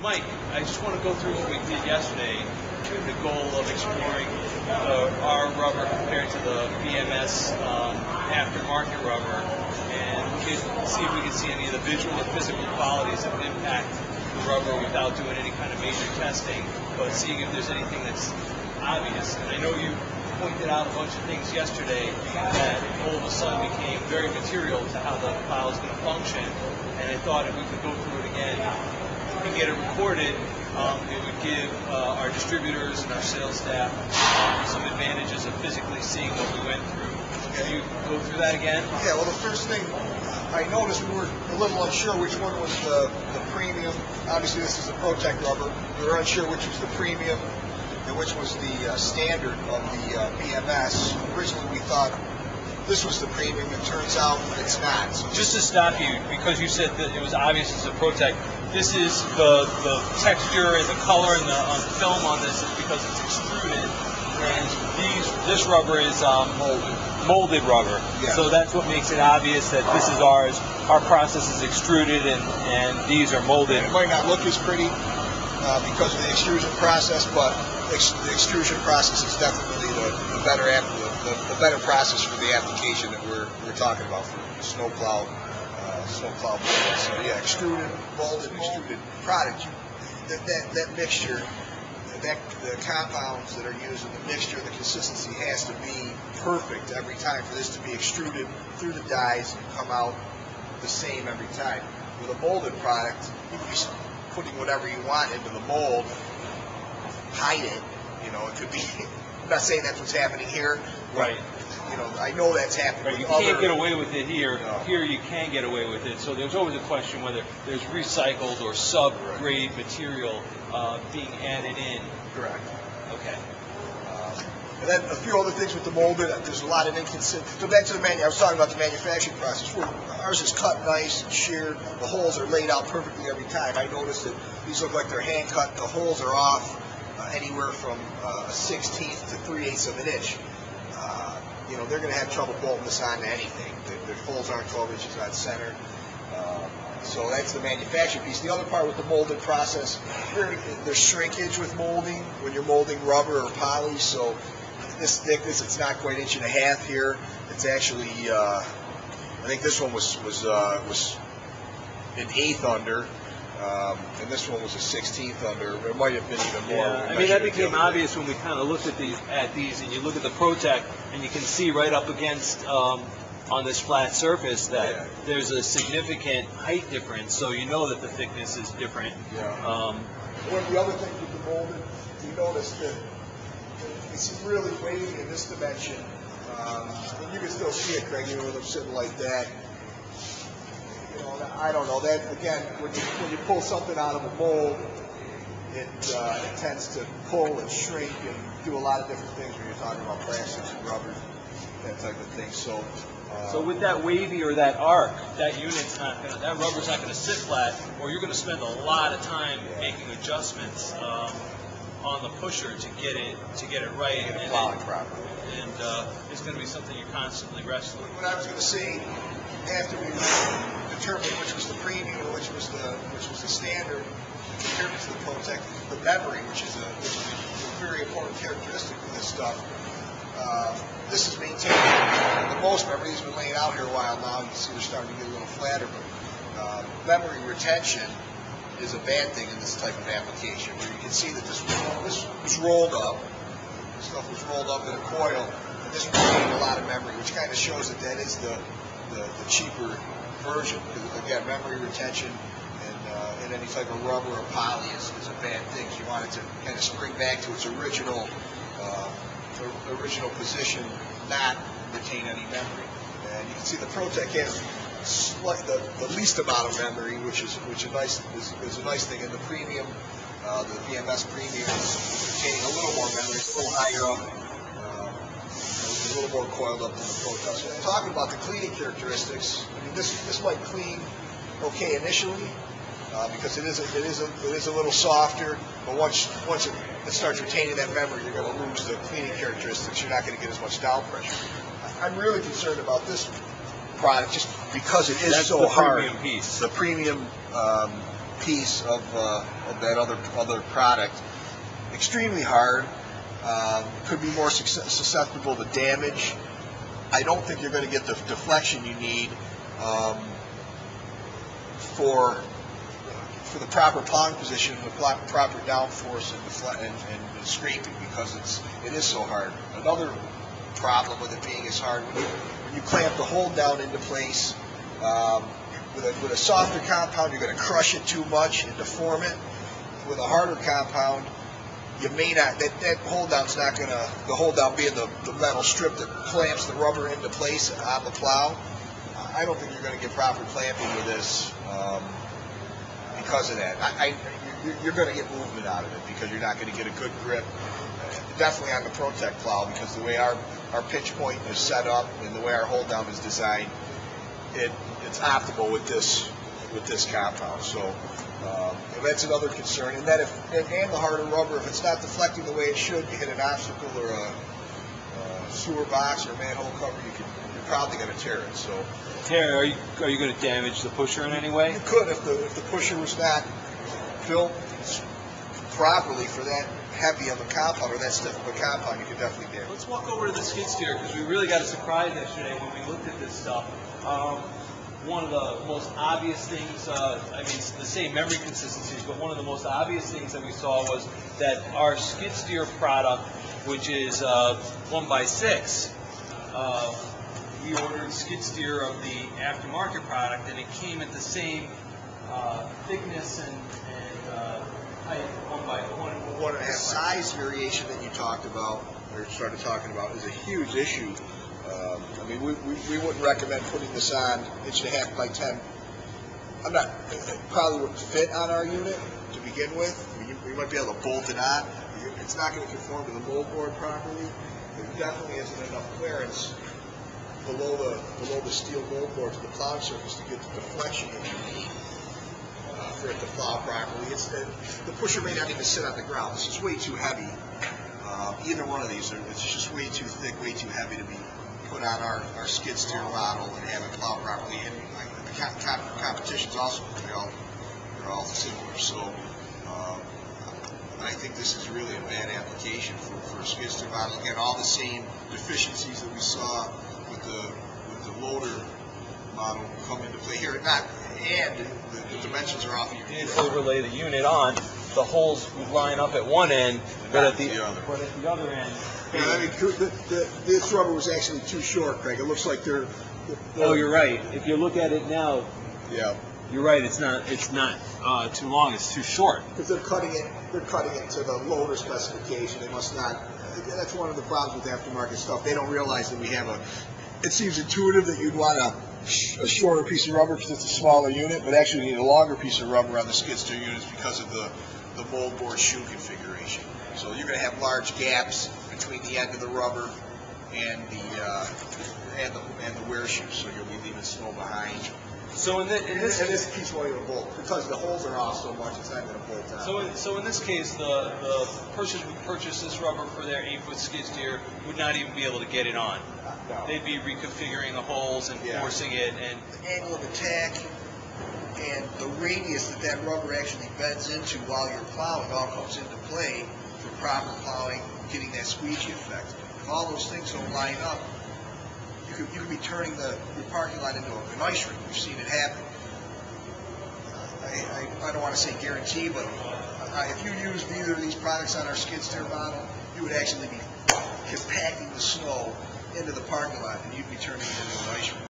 Mike, I just want to go through what we did yesterday with the goal of exploring our rubber compared to the BMS aftermarket rubber, and we could see if we could see any of the visual or physical qualities that would impact the rubber without doing any kind of major testing, but seeing if there's anything that's obvious. And I know you pointed out a bunch of things yesterday that all of a sudden became very material to how the file is going to function, and I thought if we could go through it again and get it recorded, it would give our distributors and our sales staff some advantages of physically seeing what we went through. Can you go through that again? Yeah, well, the first thing I noticed, we were a little unsure which one was the premium. Obviously, this is the Protect rubber. We were unsure which was the premium and which was the standard of the BMS. Originally, we thought this was the premium. It turns out it's not. So just to stop you, because you said that it was obvious it's a Protect, this is the texture and the color and the film on this is because it's extruded, and this rubber is molded rubber. Yeah. So that's what makes it obvious that this is ours. Our process is extruded, and these are molded. And it might not look as pretty because of the extrusion process, but the extrusion process is definitely the better process for the application that we're talking about for snowplow molding. So yeah, extruded, molded, extruded product. That mixture, the compounds that are used in the mixture, the consistency has to be perfect every time for this to be extruded through the dies and come out the same every time. With a molded product, you can be putting whatever you want into the mold, hide it. You know, it could be. I'm not saying that's what's happening here. Right. You know, I know that's happening. Right. You can't get away with it here. No. Here you can get away with it. So there's always a question whether there's recycled or sub-grade material being added in. Correct. Okay. And then a few other things with the molded. There's a lot of inconsistency. So back to the I was talking about the manufacturing process. Ours is cut nice and sheared. The holes are laid out perfectly every time. I noticed that these look like they're hand cut. The holes are off anywhere from a 1/16 to 3/8 of an inch. You know, they're going to have trouble bolting this onto anything. Their holes aren't 12 inches on center. So that's the manufacturing piece. The other part with the molded process, there's shrinkage with molding when you're molding rubber or poly. So this thickness, it's not quite 1.5 inches here. It's actually, I think this one was an 1/8 under. And this one was a 1/16 under. It might have been even more. Yeah, I mean that became obvious when we kind of looked at these, and you look at the Protect, and you can see right up against on this flat surface that there's a significant height difference. So you know that the thickness is different. Yeah. One of the other things with the molded, we noticed that it's really wavy in this dimension. You can still see it, Craig, even with them sitting like that. You know, I don't know. That again, when you pull something out of a mold, it tends to pull and shrink and do a lot of different things when you're talking about plastics and rubbers, that type of thing. So with that wavy or that arc, that rubber's not gonna sit flat, or you're gonna spend a lot of time making adjustments on the pusher to get it right and plowing properly. And it's going to be something you're constantly wrestling. What I was going to say, after we determined which was the premium and which was the standard, compared to the Protect, the memory, which is a very important characteristic of this stuff. This is maintaining the most memory. These have been laying out here a while now. You can see they're starting to get a little flatter, but memory retention is a bad thing in this type of application, where you can see that this was rolled up. This stuff was rolled up in a coil, and this retained a lot of memory, which kind of shows that is the cheaper version. Because again, memory retention in any type of rubber or poly is a bad thing. You want it to kind of spring back to its original position, not retain any memory. And you can see the Protect has the least amount of memory, which is a nice thing. And the premium, the BMS premium, is retaining a little more memory, it's a little higher up, a little more coiled up than the Protect. So talking about the cleaning characteristics, I mean this might clean okay initially because it is a little softer, but once it starts retaining that memory, you're going to lose the cleaning characteristics. You're not going to get as much down pressure. I'm really concerned about this product just because it is so hard. Premium piece. The premium piece of that other product. Extremely hard. Could be more susceptible to damage. I don't think you're going to get the deflection you need for the proper plowing position, the proper downforce and scraping, because it is so hard. Another problem with it being as hard, when you clamp the hold down into place, with a softer compound, you're going to crush it too much and deform it. With a harder compound, you may not, that hold down's not going to, the hold down being the metal strip that clamps the rubber into place on the plow. I don't think you're going to get proper clamping with this because of that. You're going to get movement out of it because you're not going to get a good grip, definitely on the ProTech plow, because the way our pitch point is set up and the way our hold down is designed, it's optimal with this compound. So that's another concern. And that and the harder rubber, if it's not deflecting the way it should, you hit an obstacle or a sewer box or a manhole cover, you're probably going to tear it. So, Terry, are you going to damage the pusher in any way? You could if the pusher was not built properly for that heavy of a compound or that stiff of a compound. You could definitely damage. Let's walk over to the skid steer, because we really got a surprise yesterday when we looked at this stuff. One of the most obvious things, I mean, it's the same memory consistencies, but one of the most obvious things that we saw was that our skid steer product, which is 1x6, we ordered skid steer of the aftermarket product, and it came at the same thickness and height, 1x1. One and a half size variation that you talked about, or started talking about, is a huge issue. I mean, we wouldn't recommend putting this on 1.5 by 10. It probably wouldn't fit on our unit to begin with. I mean, we might be able to bolt it on. It's not going to conform to the mold board properly. There definitely isn't enough clearance below the steel mold board to the plow surface to get the deflection that you need for it to plow properly. The pusher may not even sit on the ground. It's just way too heavy. Either one of these, it's just way too thick, way too heavy to be put on our skid steer model and have it plow properly. And the competition's also, they're all similar. So I think this is really a bad application for a skid steer model. Again, all the same deficiencies that we saw with the loader model come into play here. And the dimensions are off. You did overlay the unit on. The holes would line up at one end, but at the other end. Yeah, I mean, this rubber was actually too short, Craig. It looks like they're oh, you're right. If you look at it now, yeah, you're right. It's not too long. It's too short. Because they're cutting it to the loader specification. They must not. That's one of the problems with aftermarket stuff. They don't realize that we have it seems intuitive that you'd want a shorter piece of rubber because it's a smaller unit, but actually you need a longer piece of rubber on the skid steer units because of the mold board shoe configuration. So you're going to have large gaps between the end of the rubber and the wear shoe, so you'll be leaving snow behind. So in this piece won't even bolt because the holes are off so much. It's not going to bolt out. So in this case, the person who purchased this rubber for their 8-foot skid steer would not even be able to get it on. No. They'd be reconfiguring the holes and forcing it, and the angle of attack and the radius that rubber actually bends into while you're plowing all comes into play for proper plowing, getting that squeegee effect. If all those things don't line up, you could be turning your parking lot into an ice rink. We've seen it happen. I don't want to say guarantee, but if you used either of these products on our skid steer model, you would actually be compacting the snow into the parking lot, and you'd be turning it into an ice rink.